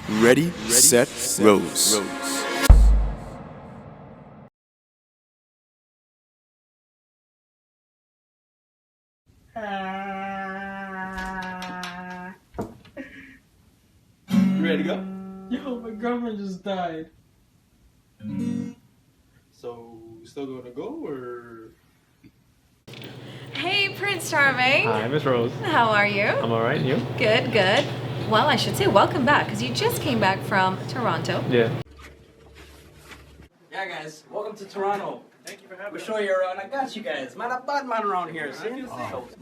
Ready, set, rose. You ready to go? Yo, my girlfriend just died. So, still gonna go or? Hey, Prince Charming. Hi, Miss Rose. How are you? I'm alright, and you? Good, good. Well, I should say welcome back because you just came back from Toronto. Yeah. Yeah, guys, welcome to Toronto. Thank you for having We'll show you around. I got you guys. Man, a bad man around here. See?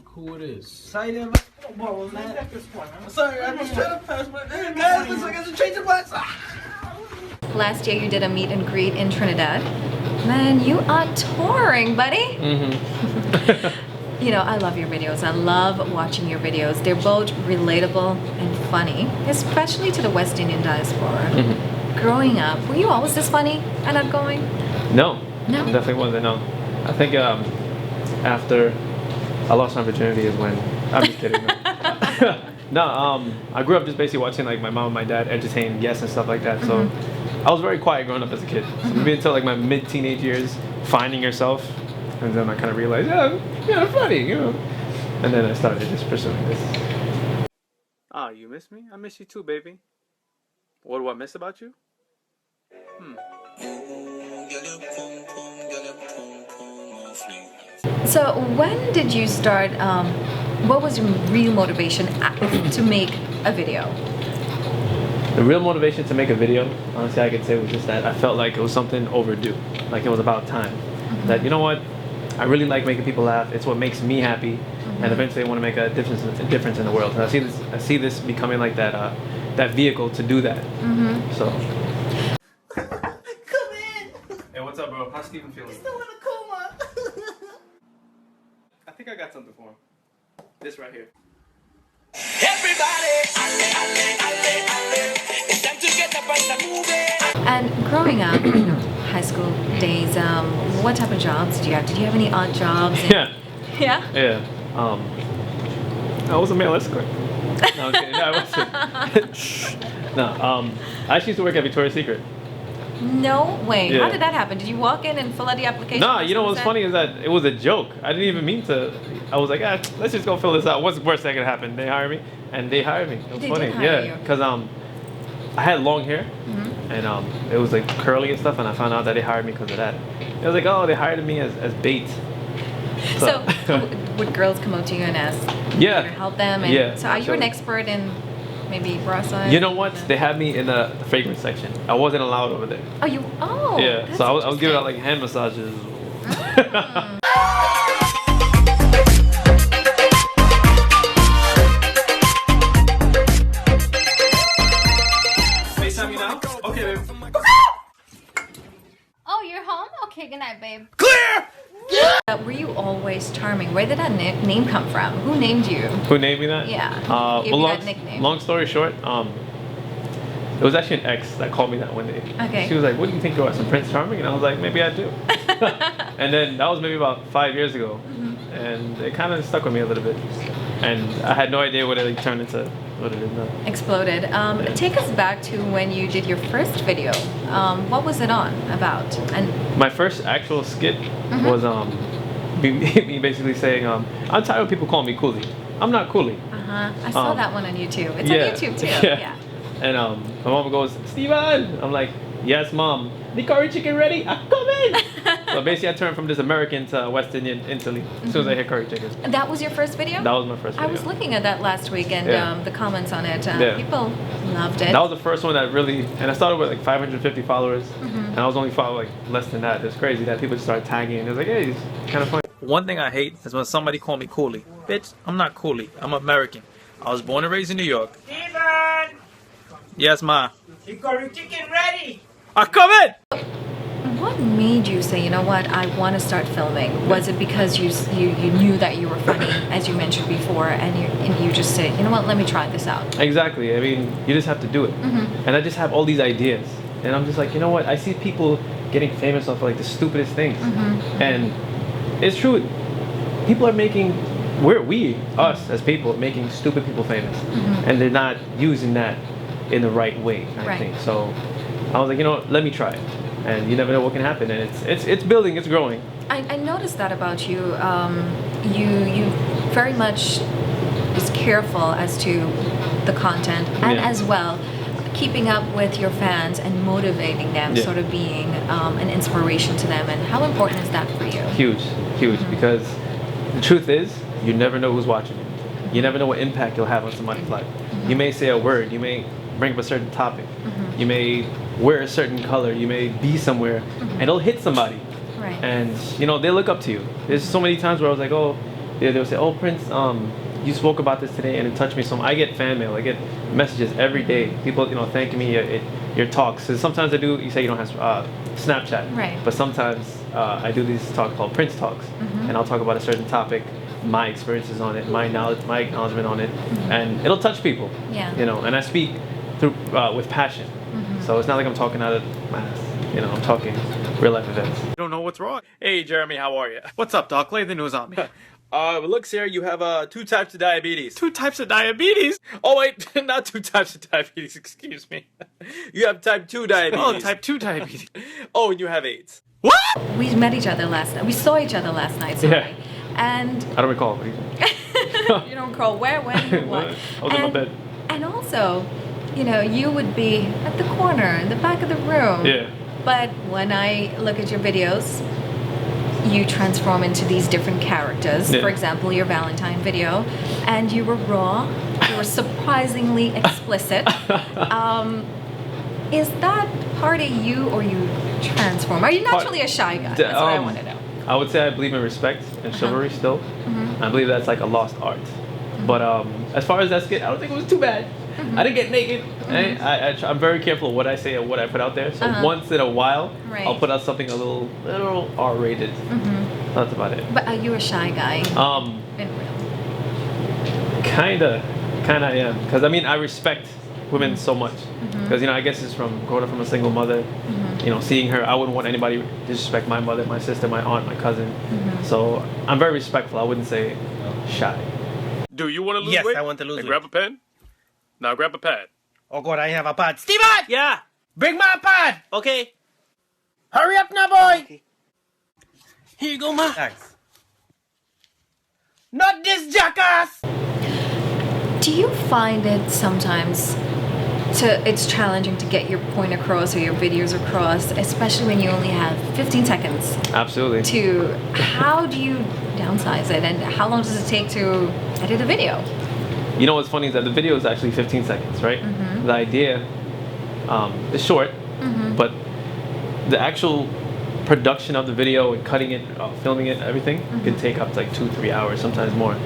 Cool it is. Excited. Oh, man. I'm sorry, I'm just trying to pass my day. Guys, looks like I should change the bus. Last year you did a meet and greet in Trinidad. Man, you are touring, buddy. You know, I love your videos. I love watching your videos. They're both relatable and funny, especially to the West Indian diaspora. Growing up, were you always this funny and outgoing? No. No? Definitely wasn't, no. I think after I lost my virginity is when... I'm just kidding. No, I grew up just basically watching like my mom and my dad entertain guests and stuff like that. So I was very quiet growing up as a kid. So maybe until like my mid-teenage years, finding yourself. And then I kind of realized, yeah, I'm funny, you know. And then I started just pursuing this. Ah, you miss me? I miss you too, baby. What do I miss about you? So when did you start, what was your real motivation to make a video? The real motivation to make a video, honestly, I could say was just that I felt like it was something overdue. Like it was about time. That, you know what? I really like making people laugh. It's what makes me happy. And eventually I want to make a difference in the world. And I see this becoming like that vehicle to do that. So. Come in. Hey, what's up, bro? How's Steven feeling? Still in a coma. I think I got something for him. This right here. Everybody, it's time to get up and move. And growing up, you know, high school days, what type of jobs did you have? Did you have any odd jobs? Yeah. Yeah? Yeah. I was a male escort. No, I'm kidding. No, I wasn't. No, I actually used to work at Victoria's Secret. No way. Yeah. How did that happen? Did you walk in and fill out the application? Nah, you know Or what's something? funny is that it was a joke. I didn't even mean to. I was like, let's just go fill this out. What's the worst that could happen? They hire me, and they hired me. It was They funny. did hire Yeah, you. because I had long hair, and it was like curly and stuff, and I found out that they hired me because of that. It was like, oh, they hired me as bait. So, would girls come up to you and ask Yeah. you to help them? And Yeah, so, are you an absolutely. expert in maybe bra size? You know what? They had me in the fragrance section. I wasn't allowed over there. Oh, you. Oh. Yeah, that's so I was giving out like interesting. hand massages. FaceTime you now? Okay, babe. Oh, you're home? Okay, good night, babe. Were you always charming? Where did that name come from? Who named you? Who named me that? Yeah. Gave Well, you long, that nickname. long story short, it was actually an ex that called me that one day. Okay. She was like, "What do you think you are, some Prince Charming?" And I was like, "Maybe I do." And then that was maybe about 5 years ago, and it kind of stuck with me a little bit. And I had no idea what it like, turned into what it is now. Exploded. Take us back to when you did your first video. What was it on about? And My first actual skit was me basically saying, "I'm tired of people calling me Coolie. I'm not Coolie." I saw that one on YouTube. It's Yeah. on YouTube too. Yeah. And my mom goes, "Steven!" I'm like, "Yes, mom. The curry chicken ready? I'm coming!" So basically I turned from this American to West Indian instantly as soon as I hear curry chicken. And that was your first video? That was my first I video. was looking at that last week and Yeah. the comments on it. Yeah. People loved it. That was the first one that really, and I started with like 550 followers, and I was only following like less than that. It's crazy that people just started tagging, and it was like, hey, it's kind of funny. One thing I hate is when somebody call me Coolie. Bitch, I'm not Coolie. I'm American. I was born and raised in New York. Steven, Yes, ma. you got your chicken ready. I come in! What made you say, you know what, I want to start filming? Was it because you knew that you were funny, as you mentioned before, and you just said, you know what, let me try this out? Exactly. I mean, you just have to do it. And I just have all these ideas. And I'm just like, you know what? I see people getting famous off like the stupidest things. And it's true. People are making, us as people, making stupid people famous. And they're not using that in the right way, I Right. think. So I was like, you know what, let me try it. And you never know what can happen. And it's building, it's growing. I noticed that about you. You very much is careful as to the content and Yeah. as well keeping up with your fans and motivating them, Yeah. sort of being an inspiration to them. And how important is that for you? Huge, because the truth is, you never know who's watching you. You never know what impact you'll have on somebody's life. You may say a word, you may bring up a certain topic, you may wear a certain color, you may be somewhere, and it'll hit somebody. Right. And you know, they look up to you. There's so many times where I was like, oh, they'll say, oh, Prince, you spoke about this today and it touched me so much. I get fan mail, I get messages every day. People, you know, thanking me your talks. And sometimes I do. You say you don't have Snapchat, Right. But sometimes I do these talks called Prince Talks, and I'll talk about a certain topic, my experiences on it, my knowledge, my acknowledgement on it, and it'll touch people. Yeah. You know, and I speak through with passion. So it's not like I'm talking out of my ass. You know, I'm talking real life events. You don't know what's wrong. Hey, Jeremy, how are you? What's up, Doc? Lay the news on me. It looks here you have 2 types of diabetes. 2 types of diabetes? Oh wait, not 2 types of diabetes. Excuse me. You have type 2 diabetes. Oh, type 2 diabetes. Oh, and you have AIDS. What? We met each other last night. We saw each other last night, sorry. Yeah. And I don't recall. What do you think? you don't recall where, when, what. I was in my bed. And also, you know, you would be at the corner, in the back of the room. Yeah. But when I look at your videos, you transform into these different characters. Yeah. For example, your Valentine video, and you were raw. You were surprisingly explicit. Is that part of you, or you transform? Are you naturally a shy guy? That's what I want to know. I would say I believe in respect and chivalry still. I believe that's like a lost art. But as far as that skit, I don't think it was too bad. I didn't get naked. I'm very careful of what I say and what I put out there. So once in a while, Right. I'll put out something a little R-rated. That's about it. But are you a shy guy in real? Kinda I am. Because I mean, I respect women so much. Because you know, I guess it's from growing up from a single mother. You know, seeing her, I wouldn't want anybody to disrespect my mother, my sister, my aunt, my cousin. So I'm very respectful. I wouldn't say shy. Do you want to lose Yes, weight? I want to lose Then weight. grab a pen. Now grab a pad. Oh god, I have a pad. Steven! Yeah. Bring my pad! Okay. Hurry up now, boy! Here you go, ma. Thanks. Not this jackass! Do you find it sometimes it's challenging to get your point across or your videos across, especially when you only have 15 seconds Absolutely. how do you downsize it, and how long does it take to edit a video? You know what's funny is that the video is actually 15 seconds, right? The idea is short, but the actual production of the video and cutting it, filming it, everything can take up to like 2-3 hours, sometimes more.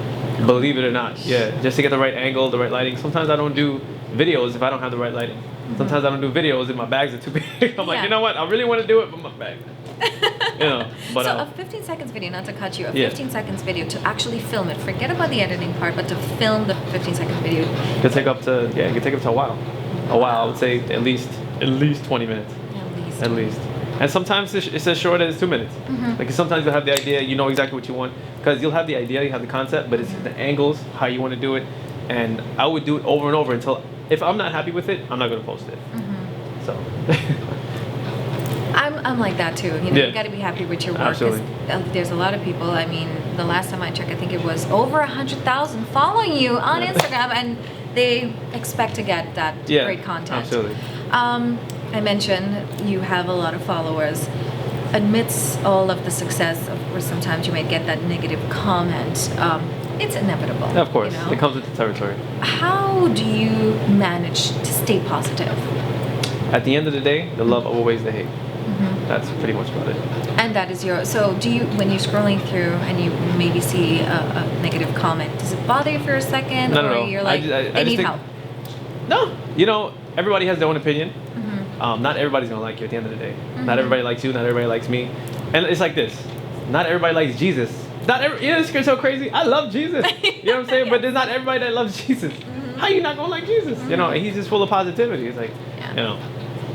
Believe it or not, yeah. Just to get the right angle, the right lighting. Sometimes I don't do videos if I don't have the right lighting. Sometimes I don't do videos if my bags are too big. I'm like, you know what? I really want to do it, but my bag. You know, but So a 15 seconds video, not to cut you, a Yeah. 15 seconds video to actually film it. Forget about the editing part, but to film the 15-second video. it can take up to it can take up to a while. I would say at least 20 minutes. At least. And sometimes it's as short as 2 minutes. Like sometimes you'll have the idea, you know exactly what you want. Because you'll have the idea, you have the concept, but it's the angles, how you want to do it. And I would do it over and over until, if I'm not happy with it, I'm not going to post it. So. I'm like that too. You know, Yeah. you got to be happy with your work. 'Cause, Absolutely. there's a lot of people. I mean, the last time I checked, I think it was over 100,000 following you on Instagram, and they expect to get that Yeah, great content. absolutely. I mentioned you have a lot of followers. Amidst all of the success, of course, sometimes you may get that negative comment. It's inevitable. Of course, you know? it comes with the territory. How do you manage to stay positive? At the end of the day, the love outweighs the hate. That's pretty much about it. And that is your. So, do you, when you're scrolling through and you maybe see a negative comment, does it bother you for a second, No, no, or no. you're like, I they just need think- help? No, you know, everybody has their own opinion. Not everybody's gonna like you at the end of the day. Not everybody likes you. Not everybody likes me. And it's like this. Not everybody likes Jesus. You know, it's so crazy. I love Jesus. You know what I'm saying? Yeah. But there's not everybody that loves Jesus. How you not gonna like Jesus? You know, and he's just full of positivity. It's like, Yeah. you know,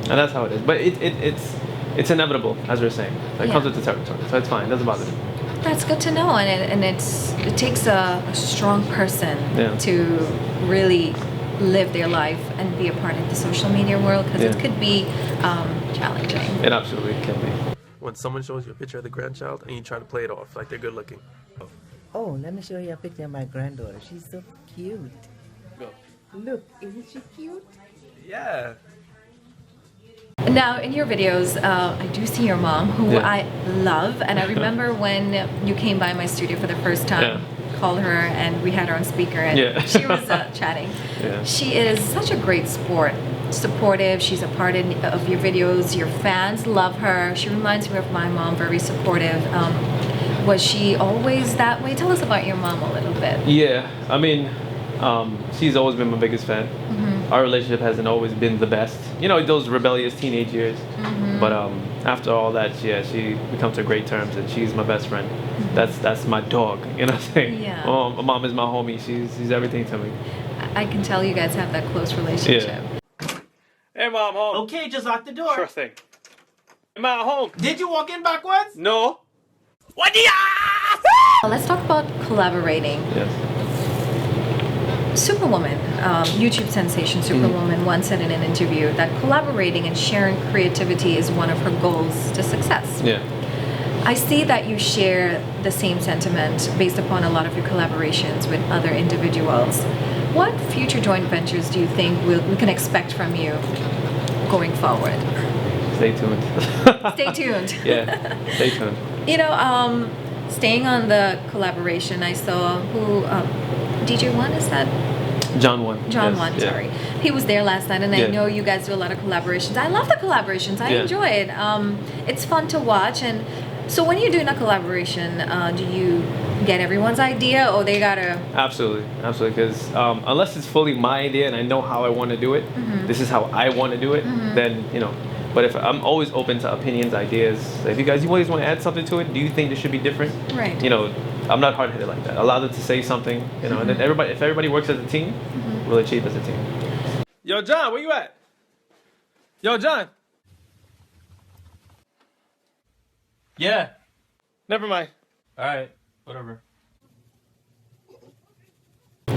and that's how it is. But it's inevitable, as we're saying. It comes with the territory, so it's fine. It doesn't bother me. That's good to know, and it takes a strong person Yeah. to really live their life and be a part of the social media world? Because it could be challenging. It absolutely can be. When someone shows you a picture of the grandchild and you try to play it off like they're good looking. Oh, let me show you a picture of my granddaughter. She's so cute. Go. Look, isn't she cute? Yeah. Now, in your videos, I do see your mom, who I love, and I remember when you came by my studio for the first time, called her, and we had her on speaker, and she was chatting. She is such a great supportive. She's a part of your videos. Your fans love her. She reminds me of my mom, very supportive. Was she always that way? Tell us about your mom a little bit. Yeah, I mean, she's always been my biggest fan. Our relationship hasn't always been the best. You know, those rebellious teenage years. But after all that, she becomes to great terms, and she's my best friend. That's my dog. You know what I'm saying? Yeah. My mom is my homie. She's everything to me. I can tell you guys have that close relationship. Hey, Mom, home. Okay, just lock the door. Sure thing. Am I home? Did you walk in backwards? No. What do you? Let's talk about collaborating. Yes. Superwoman, YouTube sensation Superwoman, once said in an interview that collaborating and sharing creativity is one of her goals to success. Yeah. I see that you share the same sentiment based upon a lot of your collaborations with other individuals. What future joint ventures do you think we can expect from you going forward? Stay tuned. Stay tuned. Yeah, stay tuned. You know, staying on the collaboration, I saw DJ One, is that? John One. John Yes, One, yeah. sorry. He was there last night, and I know you guys do a lot of collaborations. I love the collaborations. I enjoy it. It's fun to watch. And so when you're doing a collaboration, do you get everyone's idea, or they gotta? Absolutely. Because unless it's fully my idea and I know how I want to do it, this is how I want to do it, then, you know. But if I'm always open to opinions, ideas. If you guys always want to add something to it, do you think this should be different? Right. You know, I'm not hard-headed like that. Allow them to say something, you know, and then if everybody works as a team, we'll achieve as a team. Yo, John, where you at? Yo, John. Yeah. Never mind. Alright, whatever.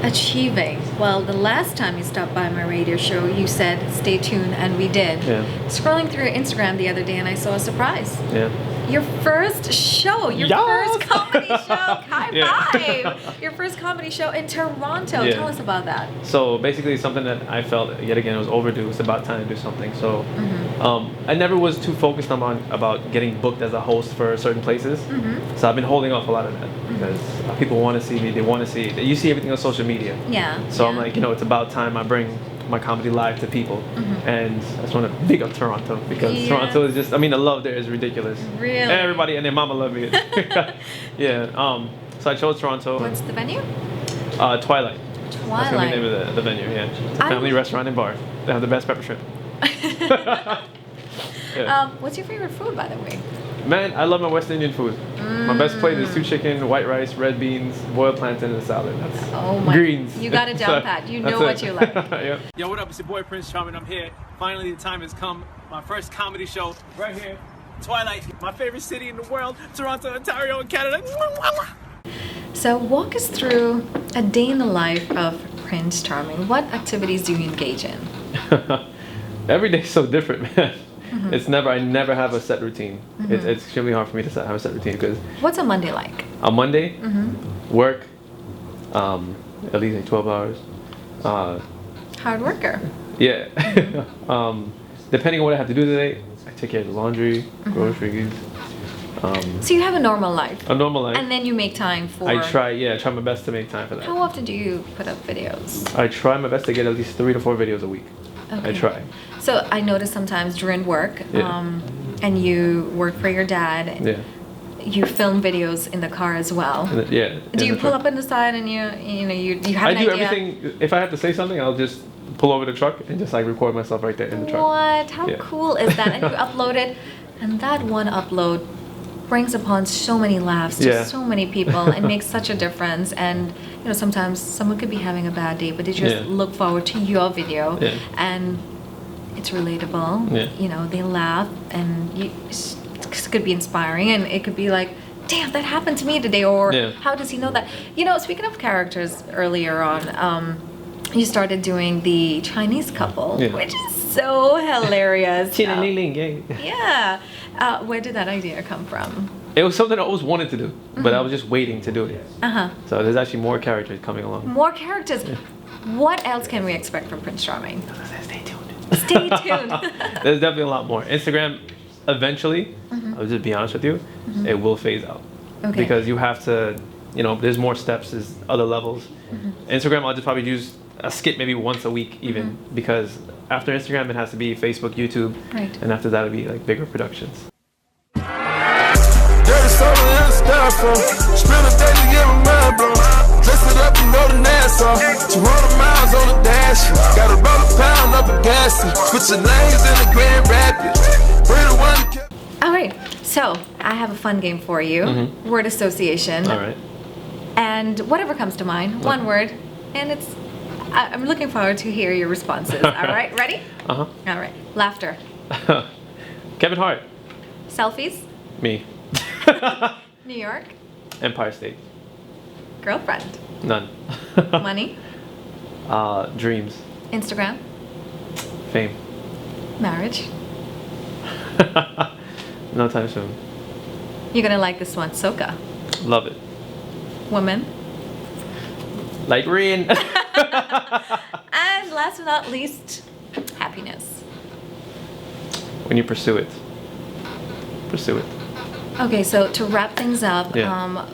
Achieving. Well, the last time you stopped by my radio show, you said stay tuned, and we did. Yeah. Scrolling through your Instagram the other day, and I saw a surprise. Yeah. Your first show, your first comedy show, high five! Your first comedy show in Toronto. Yeah. Tell us about that. So basically something that I felt, yet again, was overdue. It's about time to do something. So I never was too focused about getting booked as a host for certain places. So I've been holding off a lot of that because people want to see me. They want to see. You see everything on social media. Yeah. So I'm like, you know, it's about time I bring my comedy live to people. And I just want to big up Toronto because Toronto is just, I mean, the love there is ridiculous. Really? Everybody and their mama love me. Yeah. So I chose Toronto. What's the venue? Twilight. That's gonna be the name of the venue. Yeah. It's a family restaurant and bar. They have the best pepper shrimp. What's your favorite food, by the way? Man, I love my West Indian food. My best plate is 2 chicken, white rice, red beans, boiled plantain, and a salad. That's greens. You got it down pat. You know what you like. Yeah. Yo, what up? It's your boy Prnc Charming. I'm here. Finally, the time has come. My first comedy show right here. Twilight, my favorite city in the world, Toronto, Ontario, and Canada. So walk us through a day in the life of Prnc Charming. What activities do you engage in? Every day's so different, man. It's I never have a set routine. It's extremely hard for me to have a set routine because. What's a Monday like? On Monday, work, at least like 12 hours. Hard worker. Yeah. Depending on what I have to do today, I take care of the laundry, groceries. So you have a normal life. A normal life. And then you make time for. I try my best to make time for that. How often do you put up videos? I try my best to get at least 3 to 4 videos a week. Okay. I try. So I notice sometimes during work, and you work for your dad. Yeah. You film videos in the car as well. Yeah. Do you pull up on the side and you have an idea? I do everything. If I have to say something, I'll just pull over the truck and just like record myself right there in the truck. What? How cool is that? And you upload it, and that one upload brings upon so many laughs to so many people and makes such a difference. And you know, sometimes someone could be having a bad day, but they just look forward to your video, and it's relatable. You know, they laugh, and it could be inspiring, and it could be like, damn, that happened to me today, or how does he know that? You know, speaking of characters earlier on, you started doing the Chinese couple, Yeah. which is so hilarious. Ling Ling Ling, yay. Yeah. Where did that idea come from? It was something I always wanted to do, but I was just waiting to do it. Uh-huh. So there's actually more characters coming along. More characters. What else can we expect from Prnc Charming? Stay tuned. Stay tuned. There's definitely a lot more. Instagram, eventually, I'll just be honest with you, it will phase out. Okay. Because you have to, you know, there's more steps, there's other levels. Instagram, I'll just probably use a skit maybe once a week even, because after Instagram, it has to be Facebook, YouTube, Right. and after that, it'll be like bigger productions. Dirty soda in the styrofoam. Spend a day to get my mind blown. Dress it up, you know the Nassau. 200 miles on the dash. Got a roll a pound up a gas. Put your names in the Grand Rapids. We're the one that kept. All right. So I have a fun game for you. Word association. All right. And whatever comes to mind, one word, and it's. I'm looking forward to hear your responses. All right, ready? Uh-huh. All right. Laughter. Kevin Hart. Selfies. Me. New York. Empire State. Girlfriend. None. Money. Dreams. Instagram. Fame. Marriage. No time soon. You're gonna like this one. Soca. Love it. Woman. Like rain. And last but not least, happiness. When you pursue it. Pursue it. Okay, so to wrap things up, Yeah.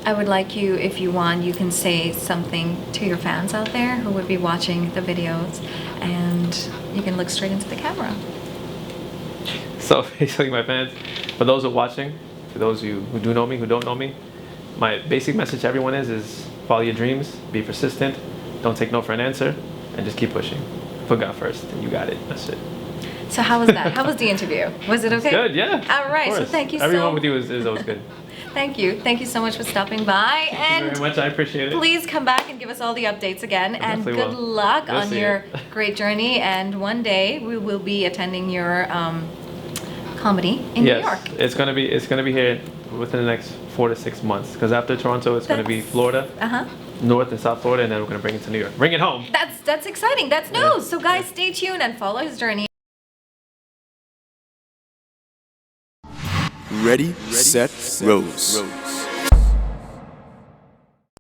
I would like you, if you want, you can say something to your fans out there who would be watching the videos, and you can look straight into the camera. So basically, my fans, for those who are watching, for those of you who do know me, who don't know me, my basic message to everyone is follow your dreams, be persistent, don't take no for an answer, and just keep pushing. Put God first, and you got it. That's it. So how was that? How was the interview? Was it okay? Good, yeah. All right, Of so course. thank you Everyone with you is always good. Thank you. Thank you so much for stopping by. Thank you And very much. I appreciate it. please come back and give us all the updates again. And definitely good will. luck You'll on see your it. great journey. And one day we will be attending your comedy in New York. It's gonna be here within the next 4 to 6 months. Because after Toronto, it's gonna be That's- Florida, Uh-huh. North and South Florida, and then we're gonna bring it to New York. Bring it home. That's exciting. That's news. So guys, stay tuned and follow his journey. Ready, set, rose.